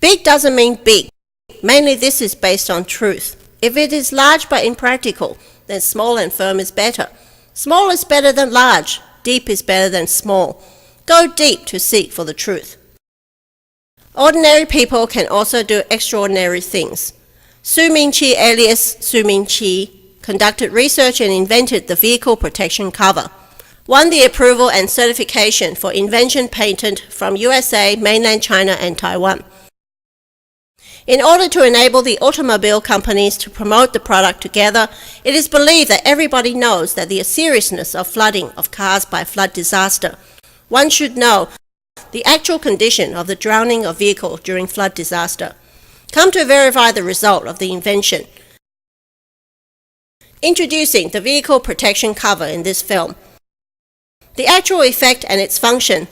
Big doesn't mean big. Mainly this is based on truth. If it is large but impractical, then small and firm is better. Small is better than large. Deep is better than small. Go deep to seek for the truth. Ordinary people can also do extraordinary things. Su Mingqi alias Su Mingqi conducted research and invented the vehicle protection cover. Won the approval and certification for invention patent from USA, mainland China and Taiwan. In order to enable the automobile companies to promote the product together, it is believed that everybody knows that the seriousness of flooding of cars by flood disaster. One should know the actual condition of the drowning of vehicle during flood disaster. Come to verify the result of the invention. Introducing the vehicle protection cover in this film. The actual effect and its function,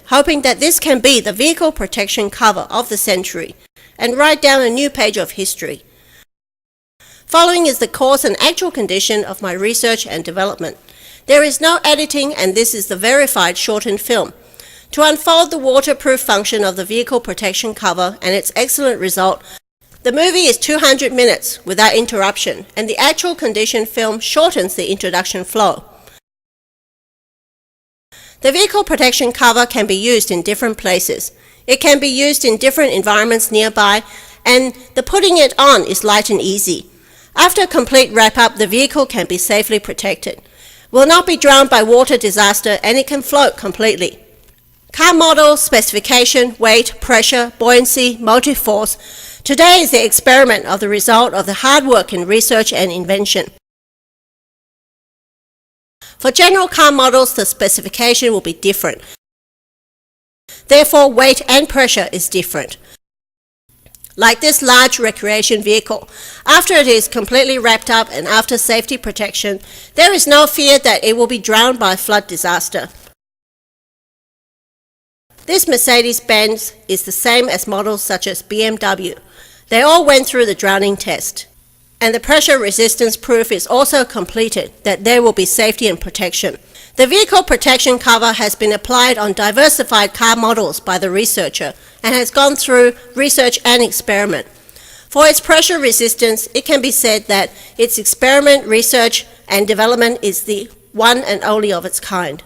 hoping that this can be the vehicle protection cover of the century, and write down a new page of history. Following is the cause and actual condition of my research and development. There is no editing, and this is the verified shortened film. To unfold the waterproof function of the vehicle protection cover and its excellent result, the movie is 200 minutes without interruption, and the actual condition film shortens the introduction flow. The vehicle protection cover can be used in different places. It can be used in different environments nearby, and the putting it on is light and easy. After a complete wrap-up, the vehicle can be safely protected. Will not be drowned by water disaster, and it can float completely. Car model, specification, weight, pressure, buoyancy, motive force. Today is the experiment of the result of the hard work in research and invention. For general car models, the specification will be different. Therefore, weight and pressure is different. Like this large recreation vehicle, after it is completely wrapped up and after safety protection, there is no fear that it will be drowned by flood disaster. This Mercedes-Benz is the same as models such as BMW. They all went through the drowning test. And the pressure resistance proof is also completed that there will be safety and protection. The vehicle protection cover has been applied on diversified car models by the researcher and has gone through research and experiment. For its pressure resistance, it can be said that its experiment, research, and development is the one and only of its kind.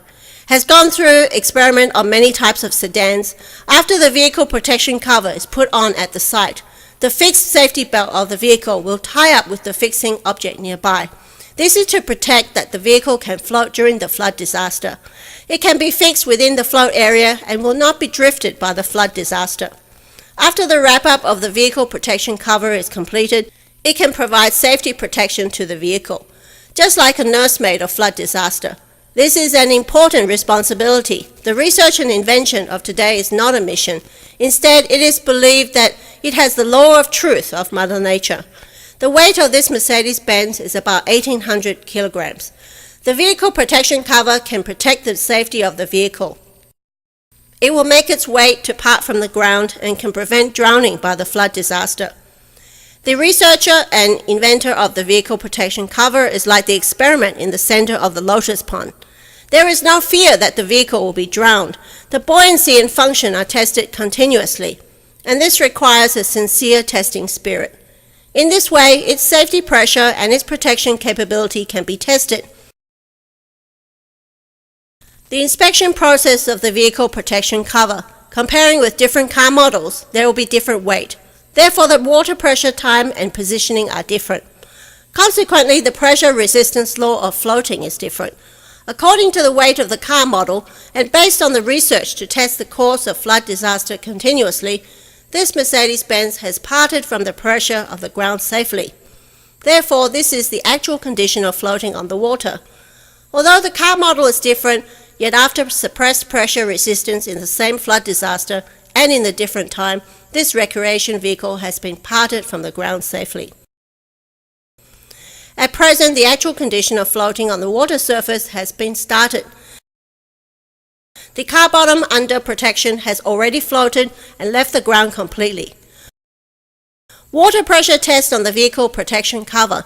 Has gone through experiment on many types of sedans. After the vehicle protection cover is put on at the site, the fixed safety belt of the vehicle will tie up with the fixing object nearby. This is to protect that the vehicle can float during the flood disaster. It can be fixed within the float area and will not be drifted by the flood disaster. After the wrap-up of the vehicle protection cover is completed, it can provide safety protection to the vehicle, just like a nursemaid of flood disaster. This is an important responsibility. The research and invention of today is not a mission. Instead, it is believed that it has the law of truth of Mother Nature. The weight of this Mercedes-Benz is about 1,800 kilograms. The vehicle protection cover can protect the safety of the vehicle. It will make its weight to part from the ground and can prevent drowning by the flood disaster. The researcher and inventor of the vehicle protection cover is like the experiment in the center of the lotus pond. There is no fear that the vehicle will be drowned. The buoyancy and function are tested continuously, and this requires a sincere testing spirit. In this way, its safety pressure and its protection capability can be tested. The inspection process of the vehicle protection cover, comparing with different car models, there will be different weight. Therefore, the water pressure time and positioning are different. Consequently, the pressure resistance law of floating is different. According to the weight of the car model, and based on the research to test the course of flood disaster continuously, this Mercedes-Benz has parted from the pressure of the ground safely. Therefore, this is the actual condition of floating on the water. Although the car model is different, yet after suppressed pressure resistance in the same flood disaster and in the different time, this recreation vehicle has been parted from the ground safely. At present, the actual condition of floating on the water surface has been started. The car bottom under protection has already floated and left the ground completely. Water pressure test on the vehicle protection cover.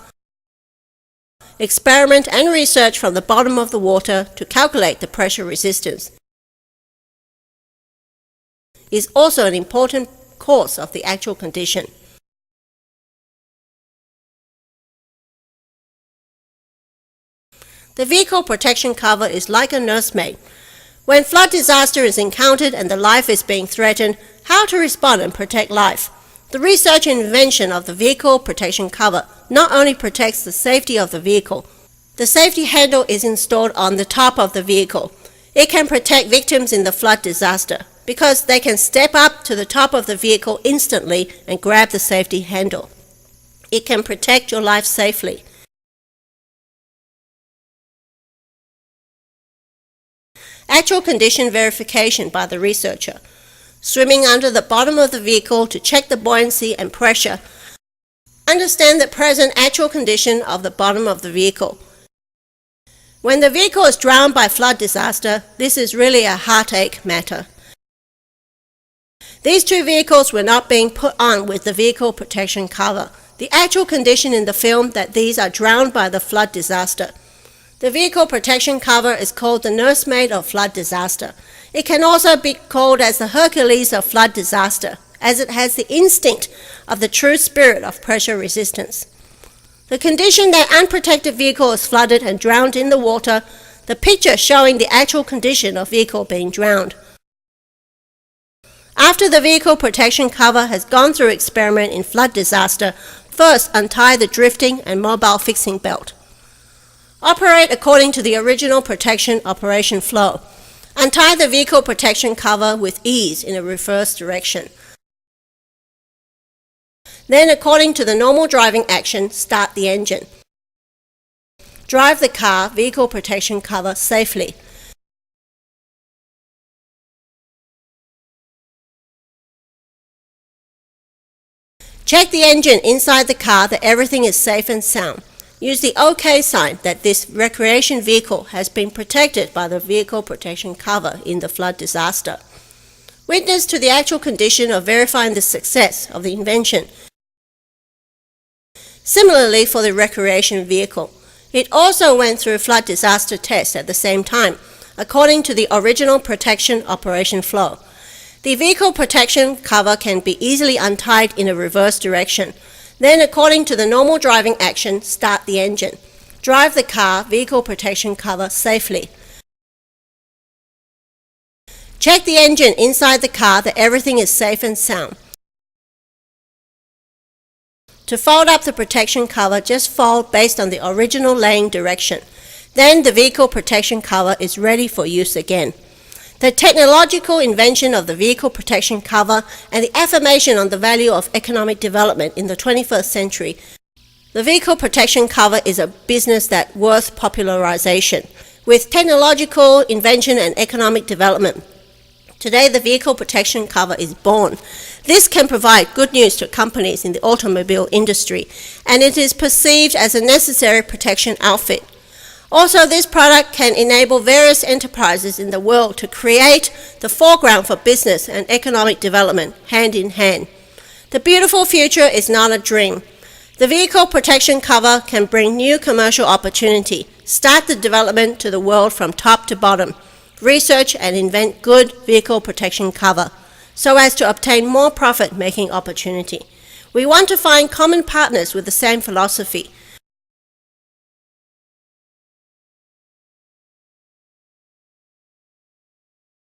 Experiment and research from the bottom of the water to calculate the pressure resistance is also an important cause of the actual condition. The vehicle protection cover is like a nursemaid. When flood disaster is encountered and the life is being threatened, how to respond and protect life. The research and invention of the vehicle protection cover not only protects the safety of the vehicle, the safety handle is installed on the top of the vehicle. It can protect victims in the flood disaster because they can step up to the top of the vehicle instantly and grab the safety handle. It can protect your life safely. Actual condition verification by the researcher. Swimming under the bottom of the vehicle to check the buoyancy and pressure. Understand the present actual condition of the bottom of the vehicle. When the vehicle is drowned by flood disaster, this is really a heartache matter. These two vehicles were not being put on with the vehicle protection cover. The actual condition in the film that these are drowned by the flood disaster. The vehicle protection cover is called the nursemaid of flood disaster. It can also be called as the Hercules of flood disaster, as it has the instinct of the true spirit of pressure resistance. The condition that unprotected vehicle is flooded and drowned in the water, the picture showing the actual condition of vehicle being drowned. After the vehicle protection cover has gone through experiment in flood disaster, first untie the drifting and mobile fixing belt. Operate according to the original protection operation flow. Untie the vehicle protection cover with ease in a reverse direction. Then, according to the normal driving action, start the engine. Drive the car vehicle protection cover safely. Check the engine inside the car that everything is safe and sound. Use the OK sign that this recreation vehicle has been protected by the vehicle protection cover in the flood disaster. Witness to the actual condition of verifying the success of the invention. Similarly for the recreation vehicle, it also went through flood disaster test at the same time, according to the original protection operation flow. The vehicle protection cover can be easily untied in a reverse direction. Then, according to the normal driving action, start the engine. Drive the car vehicle protection cover safely. Check the engine inside the car that everything is safe and sound. To fold up the protection cover, just fold based on the original laying direction. Then the vehicle protection cover is ready for use again. The technological invention of the vehicle protection cover and the affirmation on the value of economic development in the 21st century. The vehicle protection cover is a business that's worth popularization. With technological invention and economic development, today the vehicle protection cover is born. This can provide good news to companies in the automobile industry, and it is perceived as a necessary protection outfit. Also, this product can enable various enterprises in the world to create the foreground for business and economic development hand in hand. The beautiful future is not a dream. The vehicle protection cover can bring new commercial opportunity, start the development to the world from top to bottom, research and invent good vehicle protection cover, so as to obtain more profit-making opportunity. We want to find common partners with the same philosophy.